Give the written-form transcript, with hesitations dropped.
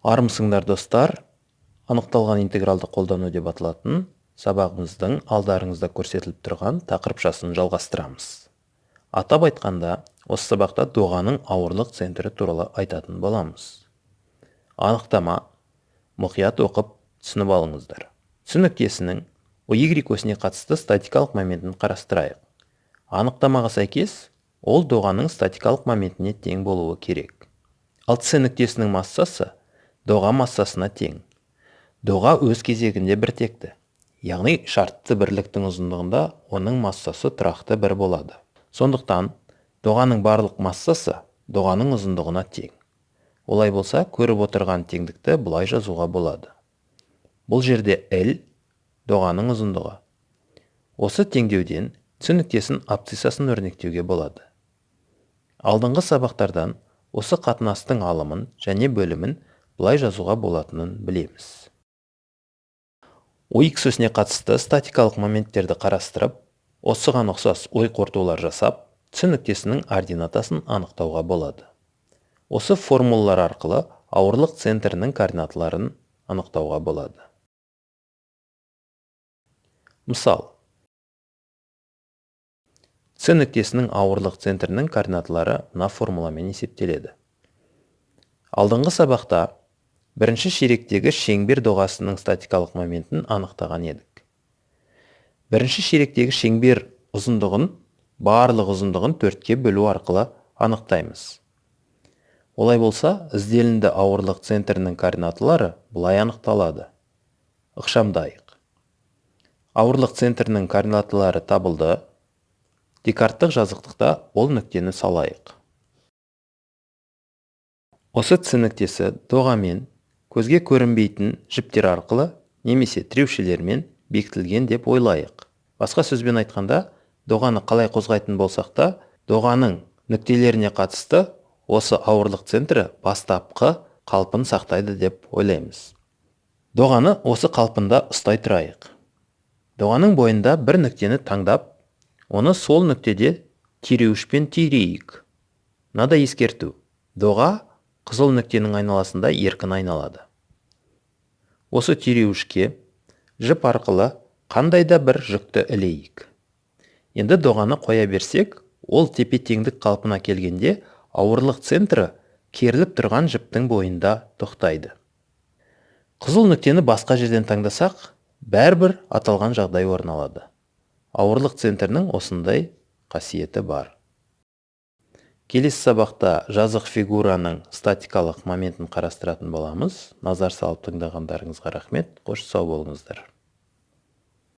Армысыңдар достар, анықталған интегралды қолдану деп аталатын сабағымыздың алдарыңызда көрсетіліп тұрған тақырыпшасын жалғастырамыз. Атап айтқанда, осы сабақта доғаның ауырлық центрі туралы айтатын боламыз. Анықтама мұқият оқып түсініп алыңыздар. Түсініктесінің y осіне қатысты статикалық моментін қарастырайық. Анықтамаға сәйкес, ол доғаның статикалық моментіне тең болуы керек. Ал түсініктесінің массасы доға массасына тең. Доға өз кезегінде біртекті, яғни шартты бірліктің ұзындығында оның массасы тұрақты бір болады. Сондықтан, доғаның барлық массасы доғаның ұзындығына тең. Олай болса, көріп отырған теңдікті бұлай жазуға болады. Бұл жерде L доғаның ұзындығы. Осы теңдеуден түсініктесін абсциссасын өрнектеуге болады. Алдыңғы сабақтардан осы қатынастың алымын және бөлімін бұлай жазуға болатынын білеміз. X осіне қатысты статикалық моменттерді қарастырып, осыған ұқсас ой қорытулар жасап, түсініктесінің ординатасын анықтауға болады. Осы формулалар арқылы ауырлық центрінің координаталарын анықтауға болады. Мысал, түсініктесінің ауырлық центрінің координаталары мына формуламен есептеледі. Алдыңғы сабақта бірінші ширектегі шеңбер доғасының статикалық моментін анықтаған едік. Бірінші ширектегі шеңбер ұзындығын, барлық ұзындығын 4-ке бөлу арқылы анықтаймыз. Олай болса, ізделінді ауырлық центрінің координаталары бұлай анықталады. Ықшамдайық. Ауырлық центрінің координаталары табылды. Декарттық жазықтықта ол нүктені салайық. Осы түсініктесі доғамен көзге көрінбейтін жіптер арқылы немесе тіреушілермен бекітілген деп ойлайық. Басқа сөзбен айтқанда, доғаны қалай қозғайтын болсақ та, доғаның нүктелеріне қатысты осы ауырлық центрі бастапқы қалпын сақтайды деп ойлаймыз. Доғаны осы қалпында ұстай тұрайық. Доғаның бойында бір нүктені таңдап, оны сол нүктеде тиреуішпен тирейік. Мынада ескерту. Доға қызыл нүктенің айналасында еркін айналады. Осы тиреуішке жіп арқылы қандай да бір жүкті ілейік. Енді доғаны қоя берсек, ол тепе-теңдік қалпына келгенде ауырлық центрі керіліп тұрған жіптің бойында тоқтайды. Қызыл нүктені басқа жерден таңдасақ, бәрібір аталған жағдай орын алады. Ауырлық центрінің осындай қасиеті бар. Келесі сабақта жазық фигураның статикалық моментін қарастыратын боламыз. Назар салып тыңдағандарыңызға рахмет. Қош сау болыңыздар.